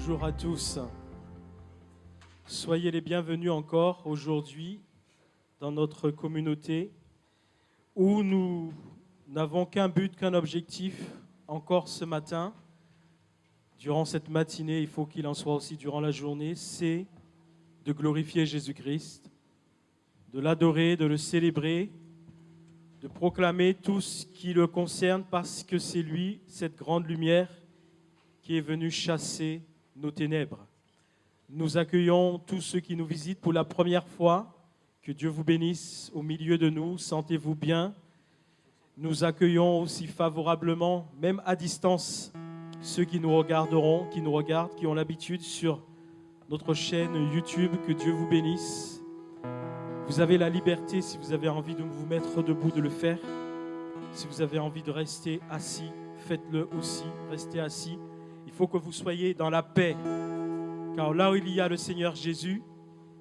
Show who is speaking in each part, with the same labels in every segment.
Speaker 1: Bonjour à tous. Soyez les bienvenus encore aujourd'hui dans notre communauté où nous n'avons qu'un but, qu'un objectif encore ce matin. Durant cette matinée, il faut qu'il en soit aussi durant la journée, c'est de glorifier Jésus-Christ, de l'adorer, de le célébrer, de proclamer tout ce qui le concerne parce que c'est lui, cette grande lumière, qui est venu chasser nos ténèbres. Nous accueillons tous ceux qui nous visitent pour la première fois. Que Dieu vous bénisse au milieu de nous. Sentez-vous bien. Nous accueillons aussi favorablement, même à distance, ceux qui nous regarderont, qui nous regardent, qui ont l'habitude sur notre chaîne YouTube. Que Dieu vous bénisse. Vous avez la liberté, si vous avez envie de vous mettre debout, de le faire. Si vous avez envie de rester assis, faites-le aussi. Restez assis. Il faut que vous soyez dans la paix. Car là où il y a le Seigneur Jésus,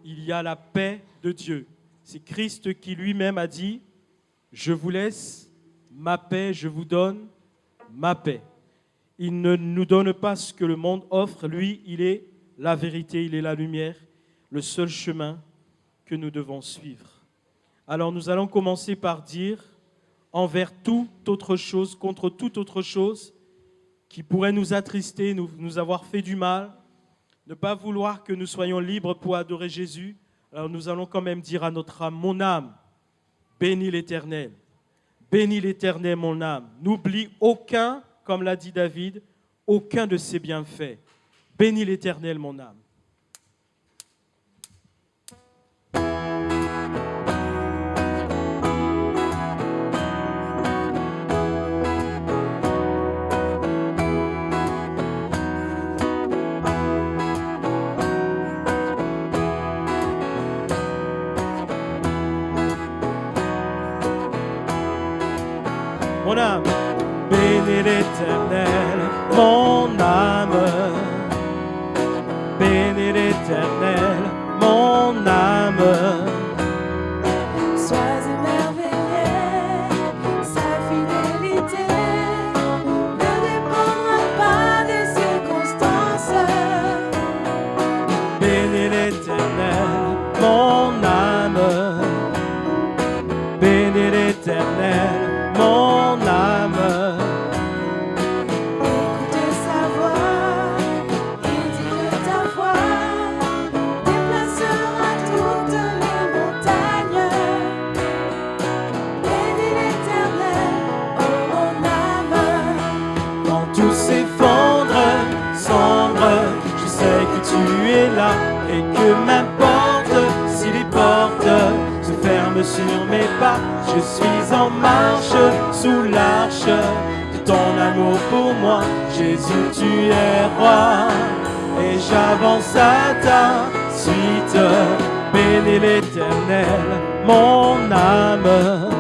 Speaker 1: il y a la paix de Dieu. C'est Christ qui lui-même a dit « Je vous laisse ma paix, je vous donne ma paix ». Il ne nous donne pas ce que le monde offre. Lui, il est la vérité, il est la lumière, le seul chemin que nous devons suivre. Alors nous allons commencer par dire « Envers toute autre chose, contre toute autre chose, qui pourrait nous attrister, nous avoir fait du mal, ne pas vouloir que nous soyons libres pour adorer Jésus. Alors nous allons quand même dire à notre âme, mon âme, bénis l'Éternel, mon âme. N'oublie aucun, comme l'a dit David, aucun de ses bienfaits. Bénis l'Éternel, mon âme. Mon âme, bénis l'Éternel, mon âme. Bénis l'Éternel, mon âme.
Speaker 2: Sois émerveillé, sa fidélité ne dépendra pas des circonstances.
Speaker 1: Bénis l'Éternel, mon âme. Bénis l'Éternel, mon âme.
Speaker 2: Écoute sa voix, il dit que ta voix déplacera toutes les montagnes. Bénis l'Éternel, oh mon âme.
Speaker 1: Quand tout s'effondre, sombre, je sais que tu es là et que m'importe si les portes se ferment sur mes pas. Je suis en marche sous l'arche de ton amour pour moi. Jésus, tu es roi et j'avance à ta suite. Bénis l'Éternel, mon âme.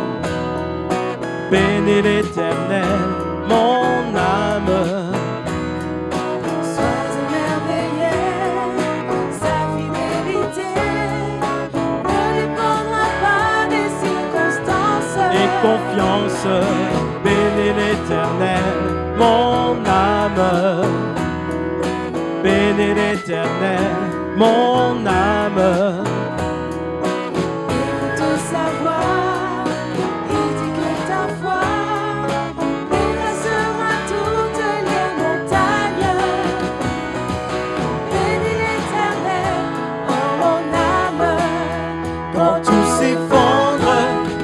Speaker 1: Bénis l'Éternel, mon âme.
Speaker 2: Sois émerveillé, sa fidélité ne dépendra pas des circonstances.
Speaker 1: Et confiance, bénis l'Éternel, mon âme. Bénis l'Éternel, mon âme.
Speaker 2: Écoute sa voix, il dit que ta foi dépassera toutes les montagnes. Bénis l'Éternel, oh mon âme.
Speaker 1: Quand tout s'effondre,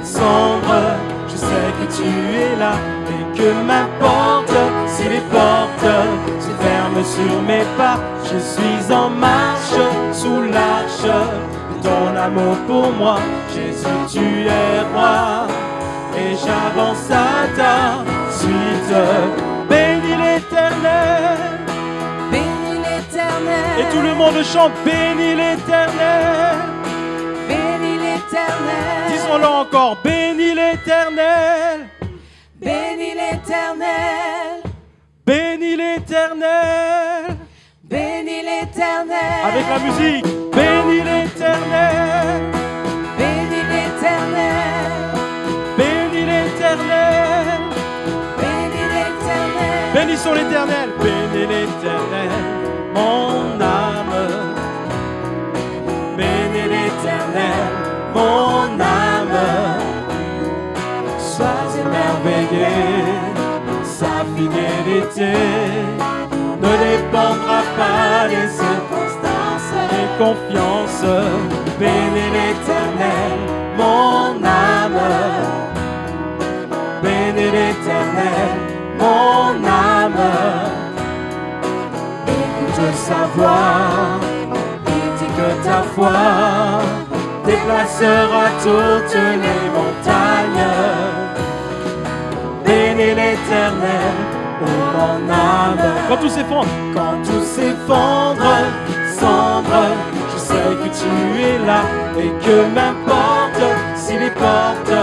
Speaker 1: sombre, je sais que tu es là et que m'importe si les portes se ferment sur mes pas. Je suis en marche sous l'arche de ton amour pour moi. Jésus, tu es roi et j'avance à ta suite. Bénis l'Éternel.
Speaker 2: Bénis l'Éternel.
Speaker 1: Et tout le monde chante, bénis l'Éternel.
Speaker 2: Bénis l'Éternel.
Speaker 1: Disons-le encore, bénis l'Éternel.
Speaker 2: Bénis l'Éternel.
Speaker 1: Bénis l'Éternel.
Speaker 2: Bénis l'Éternel.
Speaker 1: Avec la musique, bénis l'Éternel.
Speaker 2: Bénis l'Éternel.
Speaker 1: Bénis l'Éternel.
Speaker 2: Bénis l'Éternel.
Speaker 1: Bénissons l'Éternel. Bénis l'Éternel. mon âme. Bénis l'Éternel, mon âme. Sois émerveillé, sa fidélité ne dépendra pas des circonstances et confiance. Bénis l'Éternel, mon âme. Bénis l'Éternel, mon âme. Écoute sa voix, il dit que ta foi déplacera toutes les montagnes. Bénis l'Éternel, ô mon âme. Quand tout s'effondre, sombre, je sais que tu es là et que m'importe si les portes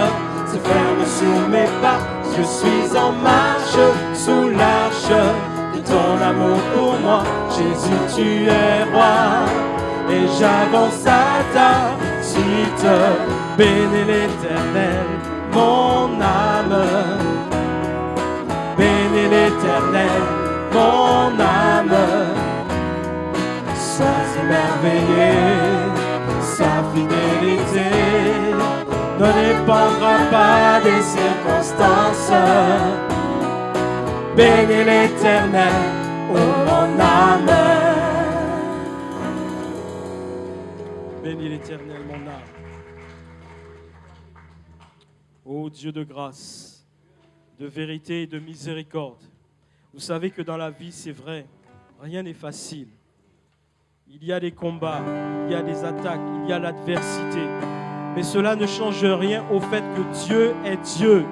Speaker 1: se ferment sur mes pas. Je suis en marche sous l'arche de ton amour pour moi. Jésus, tu es roi et j'avance à ta suite. Bénis l'Éternel, mon âme. Bénis l'Éternel, mon âme. Sois émerveillé, sa fidélité ne dépendra pas des circonstances. Bénis l'Éternel, ô mon âme. Bénis l'Éternel, mon âme. Ô Dieu de grâce, de vérité et de miséricorde, vous savez que dans la vie, c'est vrai, rien n'est facile. Il y a des combats, il y a des attaques, il y a l'adversité. Mais cela ne change rien au fait que Dieu est Dieu.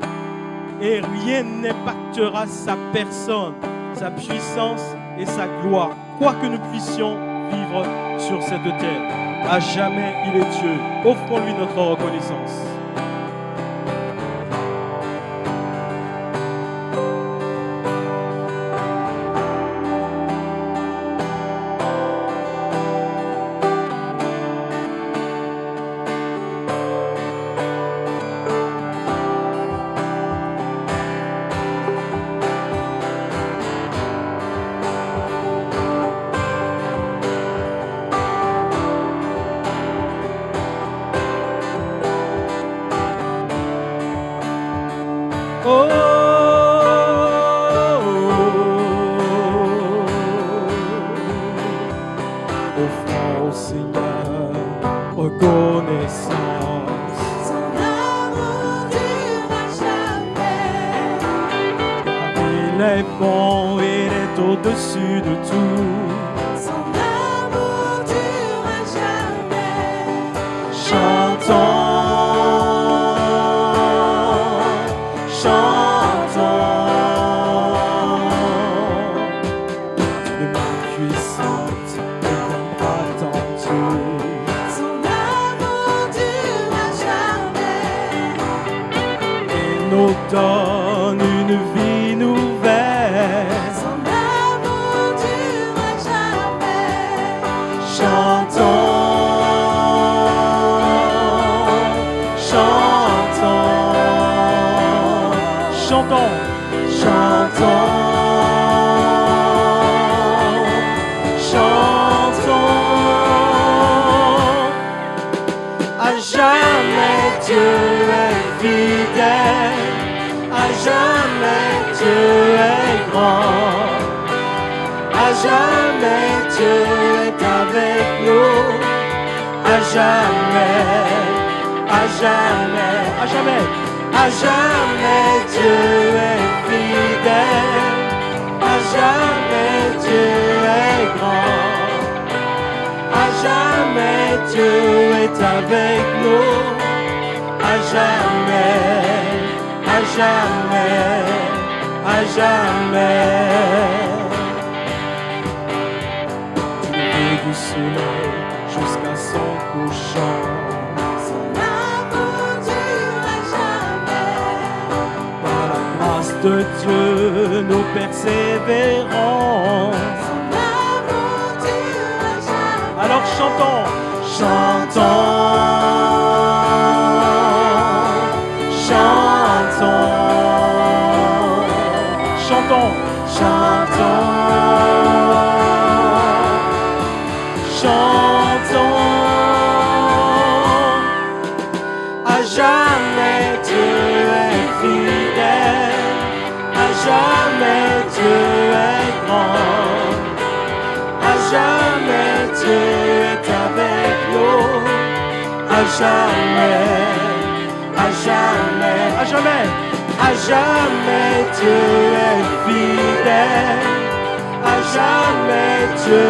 Speaker 1: Et rien n'impactera sa personne, sa puissance et sa gloire. Quoi que nous puissions vivre sur cette terre, à jamais il est Dieu. Offrons-lui notre reconnaissance. Offrons au Seigneur reconnaissance.
Speaker 2: Son amour durera jamais.
Speaker 1: Car il est bon, il est au-dessus de tout.
Speaker 2: Son amour durera jamais.
Speaker 1: Chantons, chantons. Une main puissante et attendue.
Speaker 2: Son amour durera jamais.
Speaker 1: Et nous donne une vie nouvelle.
Speaker 2: Son amour durera jamais.
Speaker 1: Chantons, chantons, chantons, chantons, chantons. À jamais Dieu est fidèle. À jamais Dieu est grand. À jamais Dieu est avec nous. À jamais, à jamais, à jamais, à jamais Dieu est fidèle. À jamais Dieu est grand. À jamais Dieu est avec nous. À jamais, à jamais, à jamais. Du soleil jusqu'à son couchant.
Speaker 2: Son amour durera jamais.
Speaker 1: Par la grâce de Dieu, nous persévérons.
Speaker 2: Son amour durera jamais.
Speaker 1: Alors chantons, chantons, chantons, chantons, chantons.
Speaker 2: jamais, à jamais,
Speaker 1: À jamais.
Speaker 2: à jamais Dieu est fidèle, à jamais Dieu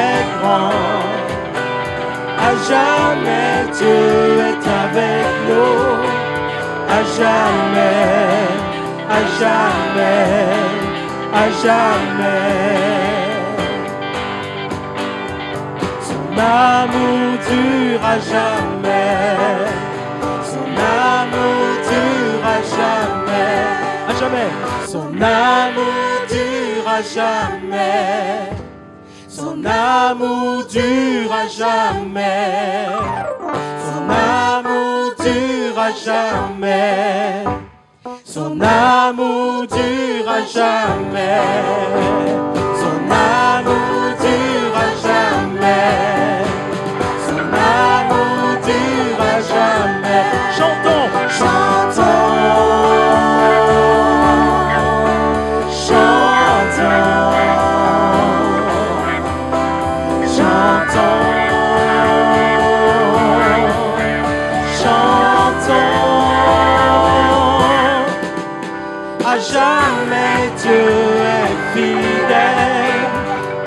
Speaker 2: est grand, à jamais Dieu est avec nous, à jamais, à jamais, à jamais. Son amour dure à jamais, son amour dure à jamais,
Speaker 1: À jamais.
Speaker 2: son amour dure à jamais, son amour dure à jamais, son amour dure à jamais, son amour dure à jamais, son amour dure à jamais, son amour dure à jamais.
Speaker 1: Chantons.
Speaker 2: À jamais Dieu est fidèle,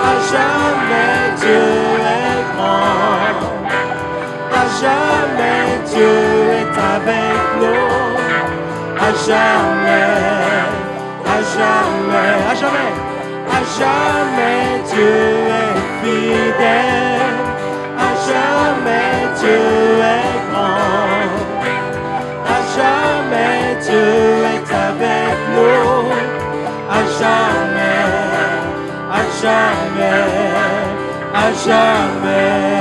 Speaker 2: à jamais Dieu est grand, à jamais Dieu est avec nous, à jamais, à jamais,
Speaker 1: À jamais.
Speaker 2: à jamais Dieu est fidèle, à jamais Dieu est grand, à jamais Dieu est avec nous, à jamais, à jamais, à jamais.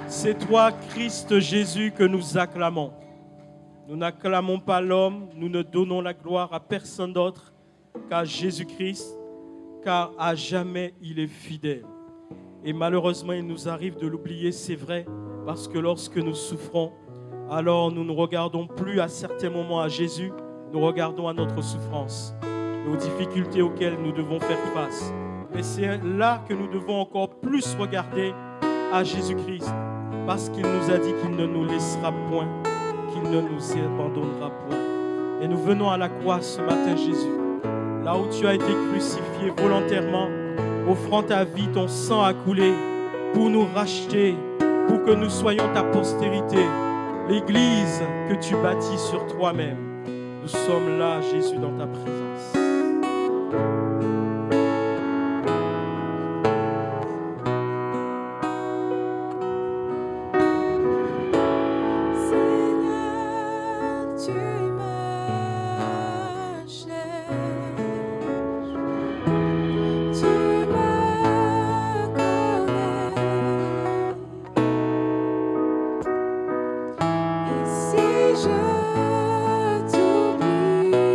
Speaker 1: C'est toi, Christ Jésus, que nous acclamons. Nous n'acclamons pas l'homme, nous ne donnons la gloire à personne d'autre qu'à Jésus-Christ, car à jamais il est fidèle. Et malheureusement, il nous arrive de l'oublier, c'est vrai, parce que lorsque nous souffrons, alors nous ne regardons plus à certains moments à Jésus, nous regardons à notre souffrance et aux difficultés auxquelles nous devons faire face. Mais c'est là que nous devons encore plus regarder à Jésus-Christ, parce qu'il nous a dit qu'il ne nous laissera point, qu'il ne nous abandonnera point. Et nous venons à la croix ce matin, Jésus, là où tu as été crucifié volontairement, offrant ta vie, ton sang a coulé pour nous racheter, pour que nous soyons ta postérité, l'Église que tu bâtis sur toi-même. Nous sommes là, Jésus, dans ta présence.
Speaker 2: Seigneur, tu me cherches, tu me connais. Et si je t'oubliais,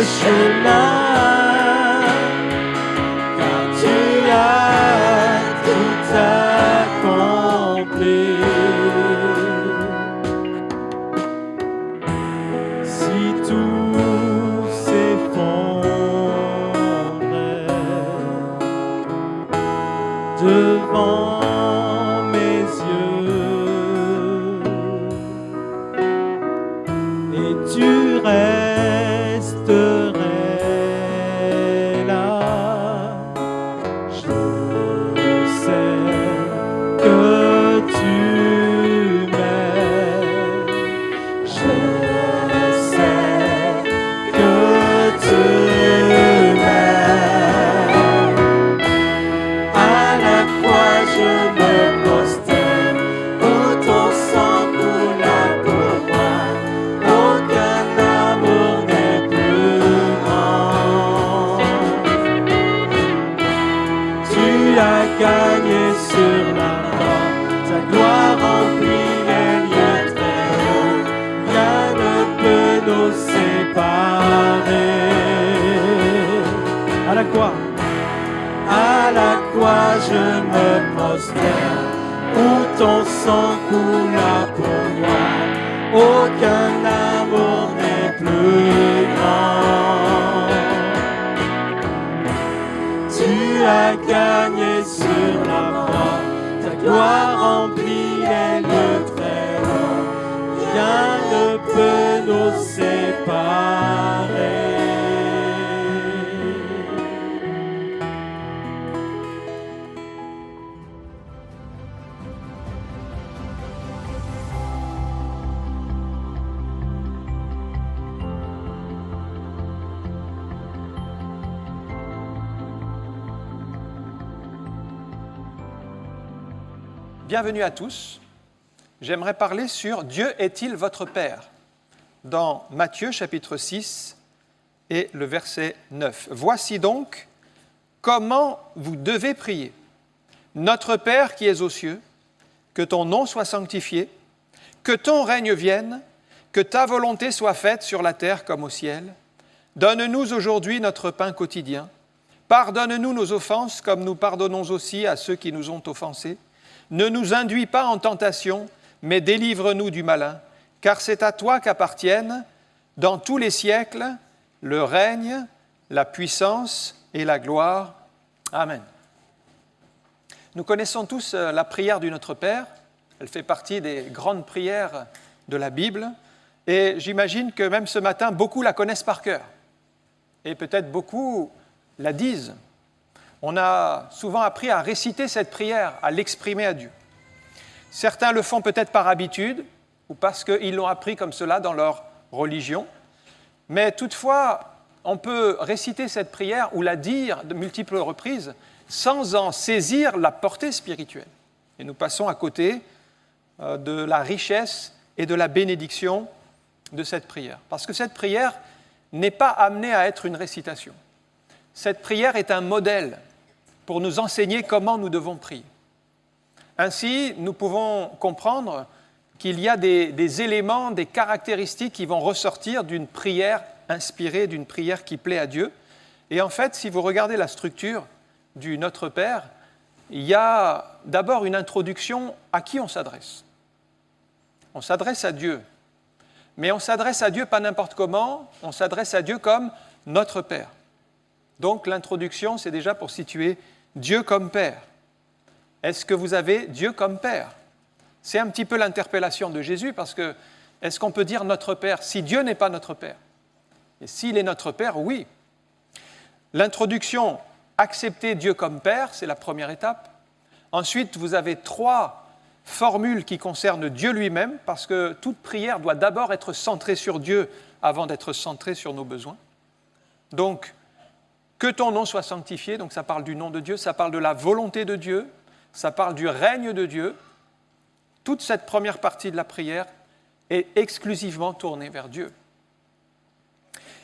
Speaker 1: chemin, car tu as tout accompli. Si tout s'effondrait devant mes yeux, et tu resterais là, je sais que tu m'aimes, je sais que tu m'aimes. À la croix je me prosterne, où ton sang coula pour moi. Aucun amour n'est plus grand. Tu as gagné sur la croix, ta gloire remplit les lieux très hauts. Rien ne peut nous séparer. À la croix, je me prosterne, où ton sang coula pour moi. Aucun amour n'est plus grand. Tu as gagné sur la croix, ta gloire remplit les lieux très hauts. Rien ne peut nous séparer.
Speaker 3: Bienvenue à tous. J'aimerais parler sur « Dieu est-il votre Père ?» dans Matthieu chapitre 6 et le verset 9. « Voici donc comment vous devez prier. Notre Père qui es aux cieux, que ton nom soit sanctifié, que ton règne vienne, que ta volonté soit faite sur la terre comme au ciel. Donne-nous aujourd'hui notre pain quotidien. Pardonne-nous nos offenses comme nous pardonnons aussi à ceux qui nous ont offensés. Ne nous induis pas en tentation, mais délivre-nous du malin, car c'est à toi qu'appartiennent, dans tous les siècles, le règne, la puissance et la gloire. Amen. » Nous connaissons tous la prière du Notre Père. Elle fait partie des grandes prières de la Bible. Et j'imagine que même ce matin, beaucoup la connaissent par cœur. Et peut-être beaucoup la disent. On a souvent appris à réciter cette prière, à l'exprimer à Dieu. Certains le font peut-être par habitude ou parce qu'ils l'ont appris comme cela dans leur religion. Mais toutefois, on peut réciter cette prière ou la dire de multiples reprises sans en saisir la portée spirituelle. Et nous passons à côté de la richesse et de la bénédiction de cette prière. Parce que cette prière n'est pas amenée à être une récitation. Cette prière est un modèle pour nous enseigner comment nous devons prier. Ainsi, nous pouvons comprendre qu'il y a des éléments, des caractéristiques qui vont ressortir d'une prière inspirée, d'une prière qui plaît à Dieu. Et en fait, si vous regardez la structure du Notre Père, il y a d'abord une introduction à qui on s'adresse. On s'adresse à Dieu. Mais on s'adresse à Dieu pas n'importe comment, on s'adresse à Dieu comme Notre Père. Donc l'introduction, c'est déjà pour situer Dieu comme Père. Est-ce que vous avez Dieu comme Père ? C'est un petit peu l'interpellation de Jésus parce que est-ce qu'on peut dire notre Père si Dieu n'est pas notre Père ? Et s'il est notre Père, oui. L'introduction, accepter Dieu comme Père, c'est la première étape. Ensuite, vous avez 3 formules qui concernent Dieu lui-même parce que toute prière doit d'abord être centrée sur Dieu avant d'être centrée sur nos besoins. Donc, que ton nom soit sanctifié, donc ça parle du nom de Dieu, ça parle de la volonté de Dieu, ça parle du règne de Dieu. Toute cette première partie de la prière est exclusivement tournée vers Dieu.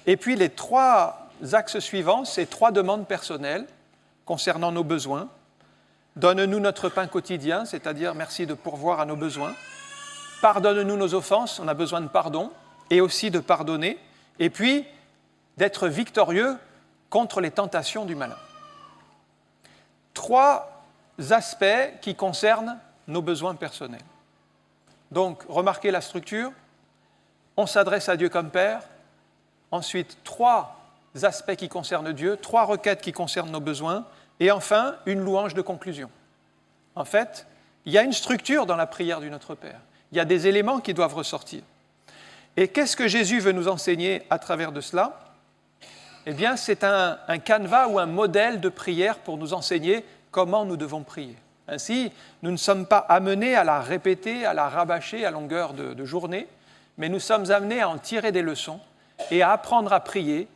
Speaker 3: Et puis les 3 axes suivants, c'est 3 demandes personnelles concernant nos besoins. Donne-nous notre pain quotidien, c'est-à-dire merci de pourvoir à nos besoins. Pardonne-nous nos offenses, on a besoin de pardon, et aussi de pardonner. Et puis, d'être victorieux contre les tentations du malin. 3 aspects qui concernent nos besoins personnels. Donc, remarquez la structure. On s'adresse à Dieu comme Père. Ensuite, 3 aspects qui concernent Dieu, 3 requêtes qui concernent nos besoins. Et enfin, une louange de conclusion. En fait, il y a une structure dans la prière du Notre Père. Il y a des éléments qui doivent ressortir. Et qu'est-ce que Jésus veut nous enseigner à travers de cela ? Eh bien, c'est un canevas ou un modèle de prière pour nous enseigner comment nous devons prier. Ainsi, nous ne sommes pas amenés à la répéter, à la rabâcher à longueur de journée, mais nous sommes amenés à en tirer des leçons et à apprendre à prier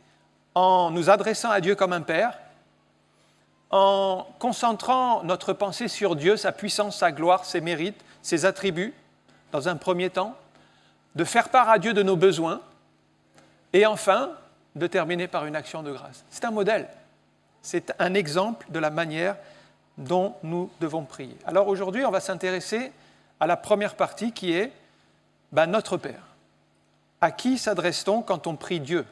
Speaker 3: en nous adressant à Dieu comme un Père, en concentrant notre pensée sur Dieu, sa puissance, sa gloire, ses mérites, ses attributs, dans un premier temps, de faire part à Dieu de nos besoins, et enfin, de terminer par une action de grâce. C'est un modèle, c'est un exemple de la manière dont nous devons prier. Alors aujourd'hui, on va s'intéresser à la première partie qui est notre Père. À qui s'adresse-t-on quand on prie Dieu ?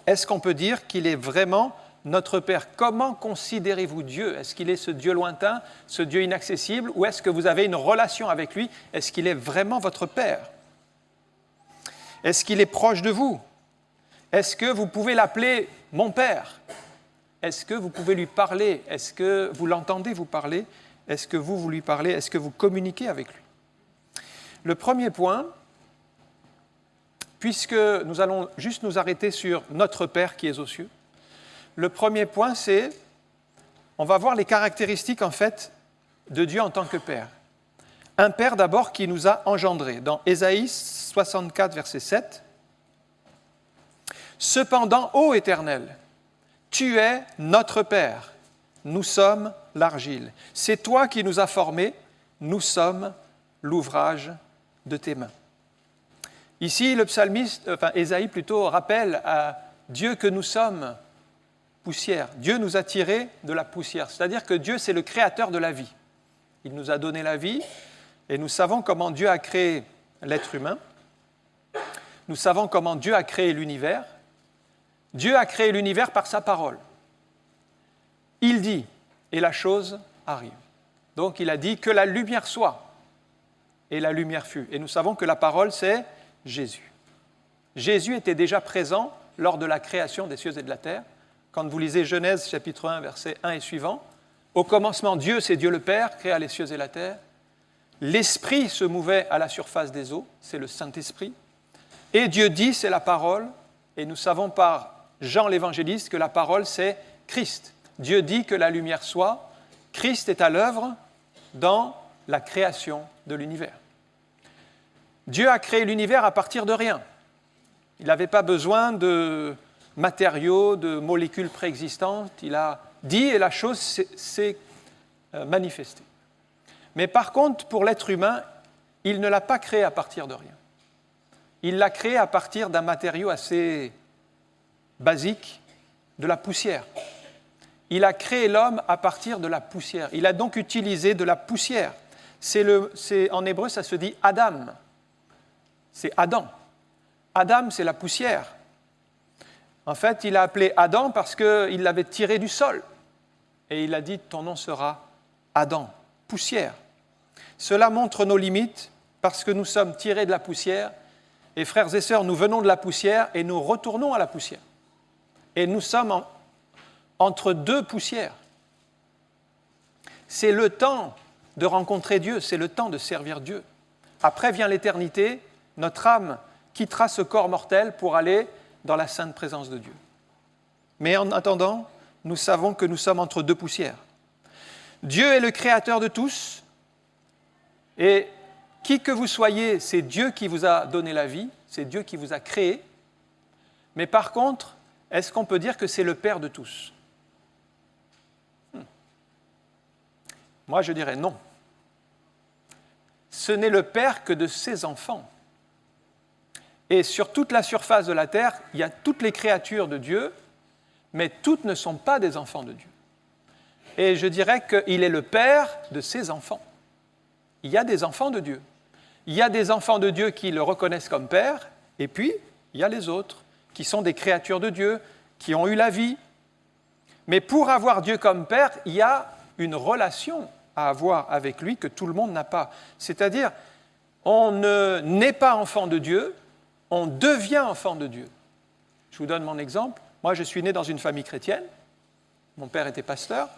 Speaker 3: Est-ce qu'on peut dire qu'il est vraiment notre Père ? Comment considérez-vous Dieu ? Est-ce qu'il est ce Dieu lointain, ce Dieu inaccessible, ou est-ce que vous avez une relation avec lui ? Est-ce qu'il est vraiment votre Père ? Est-ce qu'il est proche de vous ? Est-ce que vous pouvez l'appeler « mon Père » ? Est-ce que vous pouvez lui parler ? Est-ce que vous l'entendez vous parler ? Est-ce que vous lui parlez ? Est-ce que vous communiquez avec lui ? Le premier point, puisque nous allons juste nous arrêter sur notre Père qui est aux cieux, le premier point, c'est, on va voir les caractéristiques en fait de Dieu en tant que Père. Un Père d'abord qui nous a engendrés. Dans Ésaïe 64, verset 7, « Cependant, ô Éternel, tu es notre Père, nous sommes l'argile. C'est toi qui nous as formés, nous sommes l'ouvrage de tes mains. » Ici, le psalmiste, Ésaïe plutôt, rappelle à Dieu que nous sommes poussière. Dieu nous a tirés de la poussière, c'est-à-dire que Dieu, c'est le créateur de la vie. Il nous a donné la vie et nous savons comment Dieu a créé l'être humain. Nous savons comment Dieu a créé l'univers. Dieu a créé l'univers par sa parole. Il dit, et la chose arrive. Donc il a dit que la lumière soit, et la lumière fut. Et nous savons que la parole, c'est Jésus. Jésus était déjà présent lors de la création des cieux et de la terre. Quand vous lisez Genèse chapitre 1, versets 1 et suivants, au commencement, Dieu, c'est Dieu le Père, créa les cieux et la terre. L'Esprit se mouvait à la surface des eaux, c'est le Saint-Esprit. Et Dieu dit, c'est la parole, et nous savons par Jean l'évangéliste que la parole, c'est Christ. Dieu dit que la lumière soit, Christ est à l'œuvre dans la création de l'univers. Dieu a créé l'univers à partir de rien. Il n'avait pas besoin de matériaux, de molécules préexistantes. Il a dit et la chose s'est manifestée. Mais par contre, pour l'être humain, il ne l'a pas créé à partir de rien. Il l'a créé à partir d'un matériau assez basique, de la poussière. Il a créé l'homme à partir de la poussière. Il a donc utilisé de la poussière. En hébreu, ça se dit Adam. C'est Adam. Adam, c'est la poussière. En fait, il a appelé Adam parce qu'il l'avait tiré du sol. Et il a dit, ton nom sera Adam, poussière. Cela montre nos limites parce que nous sommes tirés de la poussière. Et frères et sœurs, nous venons de la poussière et nous retournons à la poussière. Et nous sommes entre 2 poussières. C'est le temps de rencontrer Dieu, c'est le temps de servir Dieu. Après vient l'éternité, notre âme quittera ce corps mortel pour aller dans la sainte présence de Dieu. Mais en attendant, nous savons que nous sommes entre 2 poussières. Dieu est le créateur de tous, et qui que vous soyez, c'est Dieu qui vous a donné la vie, c'est Dieu qui vous a créé. Mais par contre, est-ce qu'on peut dire que c'est le Père de tous ? Moi, je dirais non. Ce n'est le Père que de ses enfants. Et sur toute la surface de la terre, il y a toutes les créatures de Dieu, mais toutes ne sont pas des enfants de Dieu. Et je dirais qu'il est le Père de ses enfants. Il y a des enfants de Dieu. Il y a des enfants de Dieu qui le reconnaissent comme Père, et puis il y a les autres qui sont des créatures de Dieu, qui ont eu la vie. Mais pour avoir Dieu comme Père, il y a une relation à avoir avec lui que tout le monde n'a pas. C'est-à-dire, on ne naît pas enfant de Dieu, on devient enfant de Dieu. Je vous donne mon exemple. Moi, je suis né dans une famille chrétienne. Mon père était pasteur.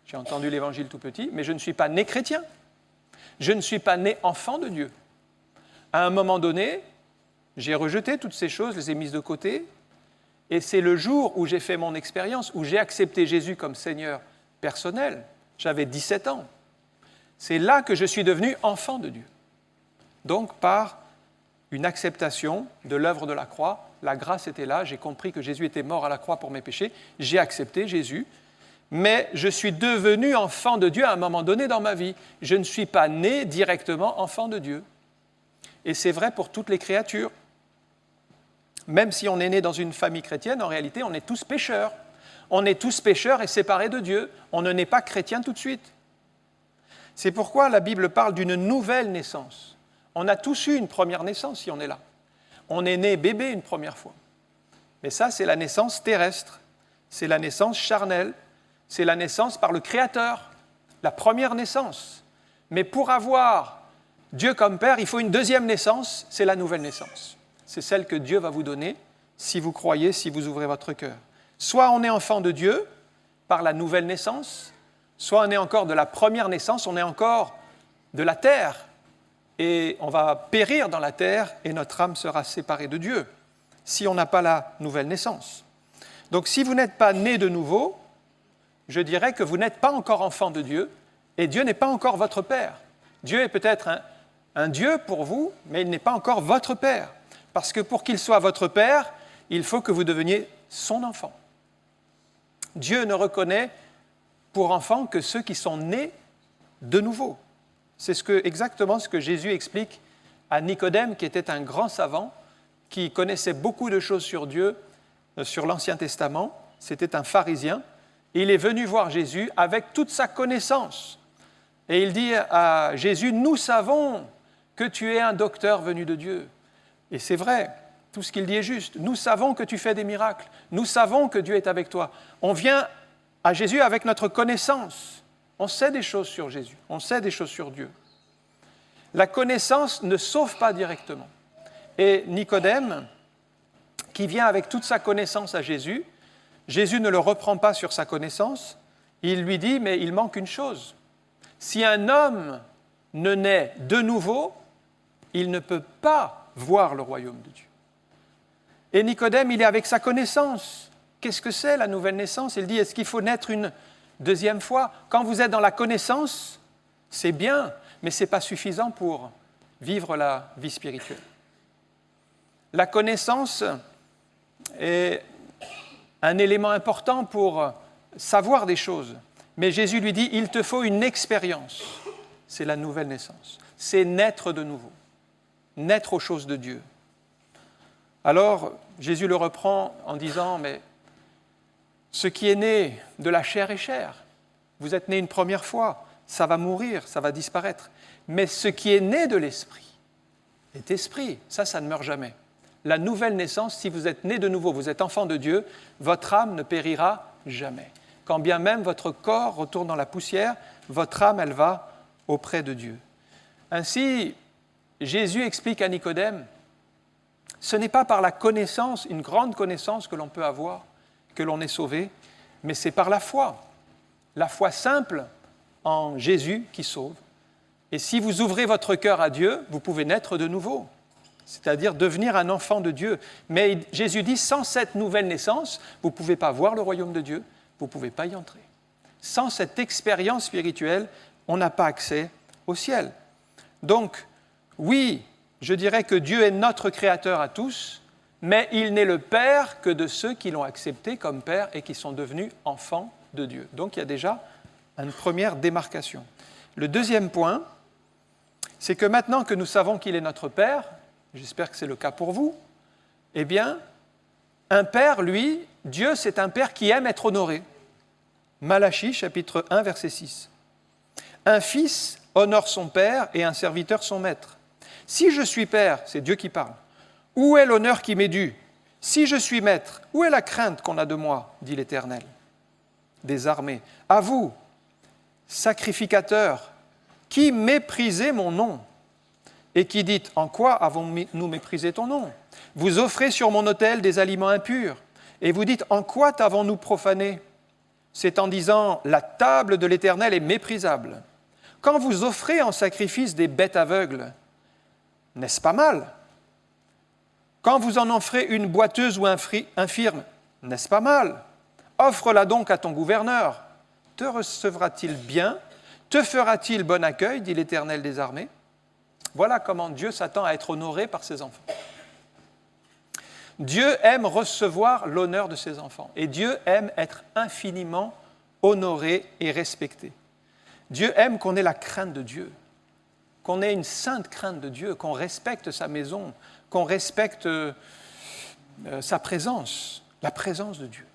Speaker 3: J'ai entendu l'Évangile tout petit, mais je ne suis pas né chrétien. Je ne suis pas né enfant de Dieu. À un moment donné, j'ai rejeté toutes ces choses, les ai mises de côté, et c'est le jour où j'ai fait mon expérience, où j'ai accepté Jésus comme Seigneur personnel. J'avais 17 ans. C'est là que je suis devenu enfant de Dieu. Donc, par une acceptation de l'œuvre de la croix, la grâce était là, j'ai compris que Jésus était mort à la croix pour mes péchés, j'ai accepté Jésus, mais je suis devenu enfant de Dieu à un moment donné dans ma vie. Je ne suis pas né directement enfant de Dieu. Et c'est vrai pour toutes les créatures. Même si on est né dans une famille chrétienne, en réalité, on est tous pécheurs. On est tous pécheurs et séparés de Dieu. On ne naît pas chrétien tout de suite. C'est pourquoi la Bible parle d'une nouvelle naissance. On a tous eu une première naissance si on est là. On est né bébé une première fois. Mais ça, c'est la naissance terrestre. C'est la naissance charnelle. C'est la naissance par le Créateur. La première naissance. Mais pour avoir Dieu comme Père, il faut une deuxième naissance, c'est la nouvelle naissance. C'est celle que Dieu va vous donner si vous croyez, si vous ouvrez votre cœur. Soit on est enfant de Dieu par la nouvelle naissance, soit on est encore de la première naissance, on est encore de la terre, et on va périr dans la terre, et notre âme sera séparée de Dieu, si on n'a pas la nouvelle naissance. Donc si vous n'êtes pas né de nouveau, je dirais que vous n'êtes pas encore enfant de Dieu, et Dieu n'est pas encore votre Père. Dieu est peut-être un Dieu pour vous, mais il n'est pas encore votre Père. Parce que pour qu'il soit votre Père, il faut que vous deveniez son enfant. Dieu ne reconnaît pour enfants que ceux qui sont nés de nouveau. C'est exactement ce que Jésus explique à Nicodème, qui était un grand savant, qui connaissait beaucoup de choses sur Dieu, sur l'Ancien Testament. C'était un pharisien. Et il est venu voir Jésus avec toute sa connaissance. Et il dit à Jésus, « Nous savons que tu es un docteur venu de Dieu. » Et c'est vrai, tout ce qu'il dit est juste. Nous savons que tu fais des miracles. Nous savons que Dieu est avec toi. On vient à Jésus avec notre connaissance. On sait des choses sur Jésus. On sait des choses sur Dieu. La connaissance ne sauve pas directement. Et Nicodème, qui vient avec toute sa connaissance à Jésus, Jésus ne le reprend pas sur sa connaissance. Il lui dit, mais il manque une chose. Si un homme ne naît de nouveau, il ne peut pas voir le royaume de Dieu. Et Nicodème, il est avec sa connaissance. Qu'est-ce que c'est la nouvelle naissance? Il dit, est-ce qu'il faut naître une deuxième fois? Quand vous êtes dans la connaissance, c'est bien, mais ce n'est pas suffisant pour vivre la vie spirituelle. La connaissance est un élément important pour savoir des choses. Mais Jésus lui dit, il te faut une expérience. C'est la nouvelle naissance. C'est naître de nouveau. Naître aux choses de Dieu. Alors, Jésus le reprend en disant, mais ce qui est né de la chair est chair. Vous êtes né une première fois, ça va mourir, ça va disparaître. Mais ce qui est né de l'esprit est esprit. Ça ne meurt jamais. La nouvelle naissance, si vous êtes né de nouveau, vous êtes enfant de Dieu, votre âme ne périra jamais. Quand bien même votre corps retourne dans la poussière, votre âme, elle va auprès de Dieu. Ainsi, Jésus explique à Nicodème, ce n'est pas par la connaissance, une grande connaissance que l'on peut avoir, que l'on est sauvé, mais c'est par la foi simple en Jésus qui sauve. Et si vous ouvrez votre cœur à Dieu, vous pouvez naître de nouveau, c'est-à-dire devenir un enfant de Dieu. Mais Jésus dit, sans cette nouvelle naissance, vous ne pouvez pas voir le royaume de Dieu, vous ne pouvez pas y entrer. Sans cette expérience spirituelle, on n'a pas accès au ciel. Donc, oui, je dirais que Dieu est notre Créateur à tous, mais il n'est le Père que de ceux qui l'ont accepté comme Père et qui sont devenus enfants de Dieu. Donc, il y a déjà une première démarcation. Le deuxième point, c'est que maintenant que nous savons qu'il est notre Père, j'espère que c'est le cas pour vous, eh bien, un Père, lui, Dieu, c'est un Père qui aime être honoré. Malachie, chapitre 1, verset 6. Un fils honore son père et un serviteur son maître. Si je suis père, c'est Dieu qui parle, où est l'honneur qui m'est dû? Si je suis maître, où est la crainte qu'on a de moi, dit l'Éternel des armées. À vous, sacrificateurs, qui méprisez mon nom et qui dites, en quoi avons-nous méprisé ton nom? Vous offrez sur mon autel des aliments impurs et vous dites, en quoi t'avons-nous profané? C'est en disant, la table de l'Éternel est méprisable. Quand vous offrez en sacrifice des bêtes aveugles, n'est-ce pas mal? Quand vous en offrez une boiteuse ou infirme, n'est-ce pas mal? Offre-la donc à ton gouverneur. Te recevra-t-il bien? Te fera-t-il bon accueil, dit l'Éternel des armées? Voilà comment Dieu s'attend à être honoré par ses enfants. Dieu aime recevoir l'honneur de ses enfants et Dieu aime être infiniment honoré et respecté. Dieu aime qu'on ait la crainte de Dieu, qu'on ait une sainte crainte de Dieu, qu'on respecte sa maison, qu'on respecte sa présence, la présence de Dieu.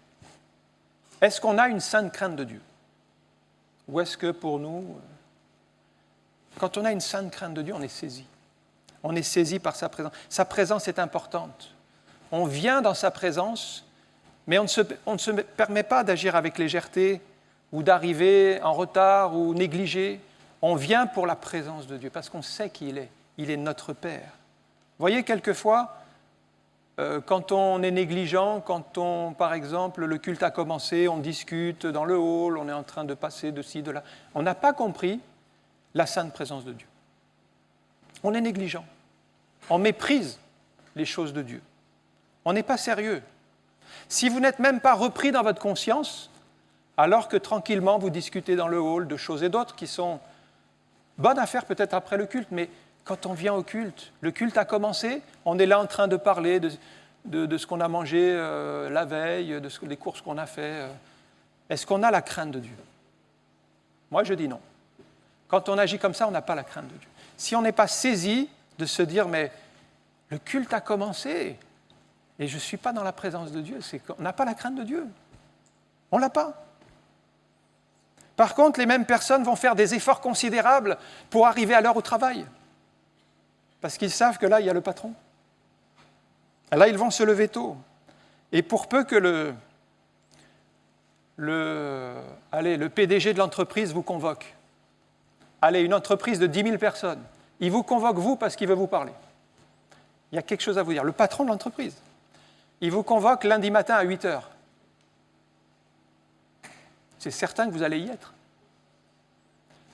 Speaker 3: Est-ce qu'on a une sainte crainte de Dieu? Ou est-ce que pour nous, quand on a une sainte crainte de Dieu, on est saisi. On est saisi par sa présence. Sa présence est importante. On vient dans sa présence, mais on ne se permet pas d'agir avec légèreté ou d'arriver en retard ou négligé. On vient pour la présence de Dieu parce qu'on sait qui il est. Il est notre Père. Vous voyez, quelquefois, quand on est négligent, quand par exemple, le culte a commencé, on discute dans le hall, on est en train de passer de ci, de là, on n'a pas compris la sainte présence de Dieu. On est négligent. On méprise les choses de Dieu. On n'est pas sérieux. Si vous n'êtes même pas repris dans votre conscience, alors que tranquillement vous discutez dans le hall de choses et d'autres qui sont bonnes à faire peut-être après le culte, mais quand on vient au culte, le culte a commencé, on est là en train de parler de ce qu'on a mangé la veille, des courses qu'on a fait. Est-ce qu'on a la crainte de Dieu? Moi, je dis non. Quand on agit comme ça, on n'a pas la crainte de Dieu. Si on n'est pas saisi de se dire, mais le culte a commencé et je ne suis pas dans la présence de Dieu, c'est qu'on n'a pas la crainte de Dieu. On ne l'a pas. Par contre, les mêmes personnes vont faire des efforts considérables pour arriver à l'heure au travail. Parce qu'ils savent que là, il y a le patron. Et là, ils vont se lever tôt. Et pour peu que le PDG de l'entreprise vous convoque, allez, une entreprise de 10 000 personnes, il vous convoque vous parce qu'il veut vous parler. Il y a quelque chose à vous dire. Le patron de l'entreprise, il vous convoque lundi matin à 8 heures. C'est certain que vous allez y être.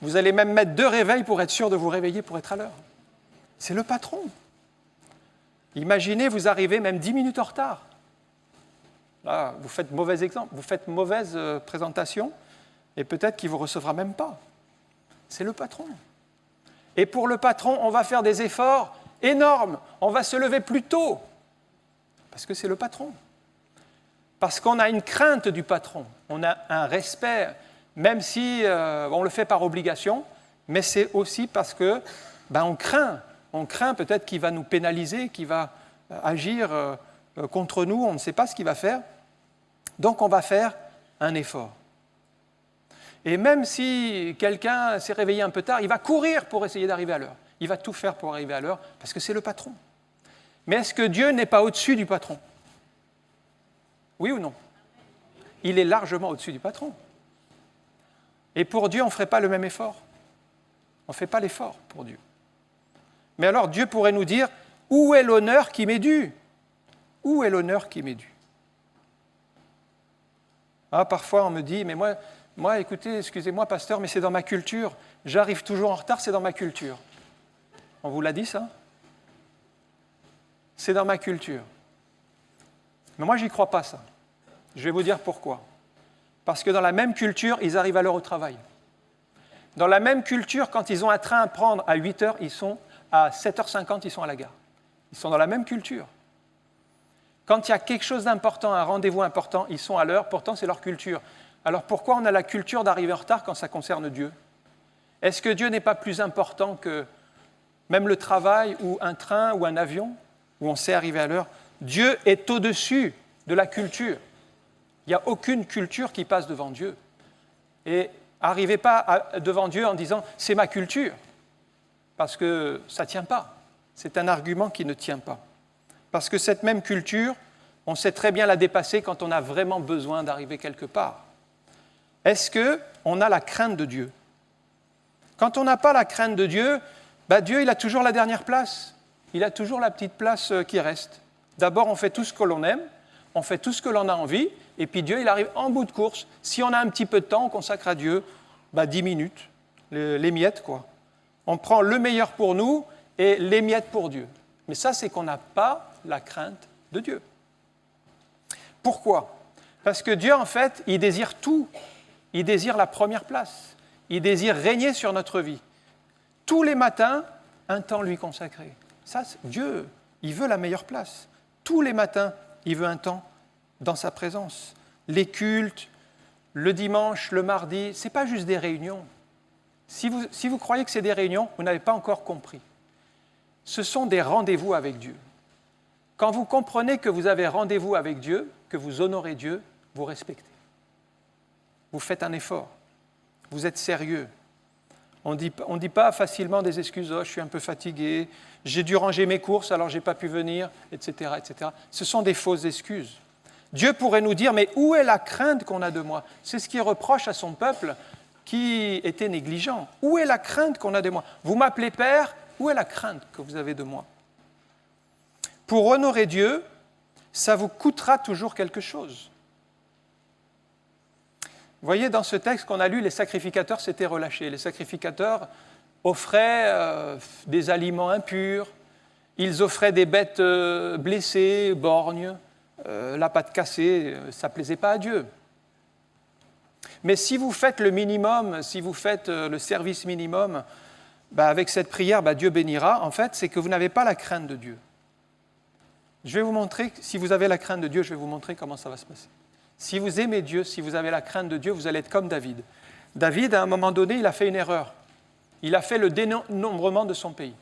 Speaker 3: Vous allez même mettre 2 réveils pour être sûr de vous réveiller pour être à l'heure. C'est le patron. Imaginez, vous arrivez même 10 minutes en retard. Là, vous faites mauvais exemple, vous faites mauvaise présentation, et peut-être qu'il ne vous recevra même pas. C'est le patron. Et pour le patron, on va faire des efforts énormes. On va se lever plus tôt, parce que c'est le patron. Parce qu'on a une crainte du patron, on a un respect, même si on le fait par obligation, mais c'est aussi parce que on craint peut-être qu'il va nous pénaliser, qu'il va agir contre nous, on ne sait pas ce qu'il va faire. Donc on va faire un effort. Et même si quelqu'un s'est réveillé un peu tard, il va courir pour essayer d'arriver à l'heure. Il va tout faire pour arriver à l'heure, parce que c'est le patron. Mais est-ce que Dieu n'est pas au-dessus du patron? Oui ou non? Il est largement au-dessus du patron. Et pour Dieu, on ne ferait pas le même effort. On ne fait pas l'effort pour Dieu. Mais alors Dieu pourrait nous dire, où est l'honneur qui m'est dû? Où est l'honneur qui m'est dû? Parfois on me dit, mais moi écoutez, excusez-moi pasteur, mais c'est dans ma culture. J'arrive toujours en retard, c'est dans ma culture. On vous l'a dit ça? C'est dans ma culture. Mais moi, je n'y crois pas, ça. Je vais vous dire pourquoi. Parce que dans la même culture, ils arrivent à l'heure au travail. Dans la même culture, quand ils ont un train à prendre à 8 heures, ils sont à 7h50, ils sont à la gare. Ils sont dans la même culture. Quand il y a quelque chose d'important, un rendez-vous important, ils sont à l'heure, pourtant c'est leur culture. Alors pourquoi on a la culture d'arriver en retard quand ça concerne Dieu? Est-ce que Dieu n'est pas plus important que même le travail ou un train ou un avion où on sait arriver à l'heure? Dieu est au-dessus de la culture. Il n'y a aucune culture qui passe devant Dieu. Et n'arrivez pas devant Dieu en disant « c'est ma culture », parce que ça ne tient pas. C'est un argument qui ne tient pas. Parce que cette même culture, On sait très bien la dépasser quand on a vraiment besoin d'arriver quelque part. Est-ce qu'on a la crainte de Dieu? Quand on n'a pas la crainte de Dieu, Dieu, il a toujours la dernière place. Il a toujours la petite place qui reste. D'abord, on fait tout ce que l'on aime, on fait tout ce que l'on a envie, et puis Dieu, il arrive en bout de course. Si on a un petit peu de temps, on consacre à Dieu 10 minutes, les miettes, quoi. On prend le meilleur pour nous et les miettes pour Dieu. Mais ça, c'est qu'on n'a pas la crainte de Dieu. Pourquoi? Parce que Dieu, en fait, il désire tout. Il désire la première place. Il désire régner sur notre vie. Tous les matins, un temps lui consacré. Ça, Dieu, il veut la meilleure place. Tous les matins, il veut un temps dans sa présence. Les cultes, le dimanche, le mardi, ce n'est pas juste des réunions. Si vous croyez que c'est des réunions, vous n'avez pas encore compris. Ce sont des rendez-vous avec Dieu. Quand vous comprenez que vous avez rendez-vous avec Dieu, que vous honorez Dieu, vous respectez. Vous faites un effort. Vous êtes sérieux. On ne dit pas facilement des excuses, oh, je suis un peu fatigué, j'ai dû ranger mes courses, alors je n'ai pas pu venir, etc., etc. Ce sont des fausses excuses. Dieu pourrait nous dire, mais où est la crainte qu'on a de moi? C'est ce qu'il reproche à son peuple qui était négligent. Où est la crainte qu'on a de moi? Vous m'appelez Père, où est la crainte que vous avez de moi? Pour honorer Dieu, ça vous coûtera toujours quelque chose. Vous voyez, dans ce texte qu'on a lu, les sacrificateurs s'étaient relâchés. Les sacrificateurs offraient des aliments impurs, ils offraient des bêtes blessées, borgnes, la patte cassée, ça ne plaisait pas à Dieu. Mais si vous faites le minimum, si vous faites le service minimum, avec cette prière, Dieu bénira, en fait, c'est que vous n'avez pas la crainte de Dieu. Je vais vous montrer, si vous avez la crainte de Dieu, je vais vous montrer comment ça va se passer. Si vous aimez Dieu, si vous avez la crainte de Dieu, vous allez être comme David. David, à un moment donné, il a fait une erreur. Il a fait le dénombrement de son pays,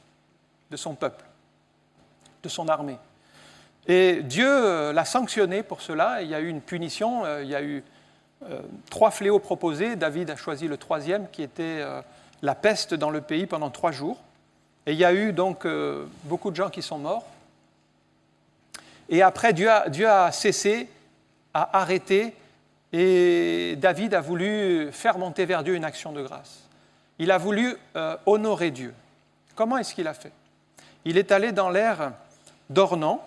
Speaker 3: de son peuple, de son armée. Et Dieu l'a sanctionné pour cela. Il y a eu une punition, il y a eu 3 fléaux proposés. David a choisi le 3e, qui était la peste dans le pays pendant 3 jours. Et il y a eu donc beaucoup de gens qui sont morts. Et après, Dieu a cessé, a arrêté, et David a voulu faire monter vers Dieu une action de grâce. Il a voulu honorer Dieu. Comment est-ce qu'il a fait? Il est allé dans l'aire d'Ornan,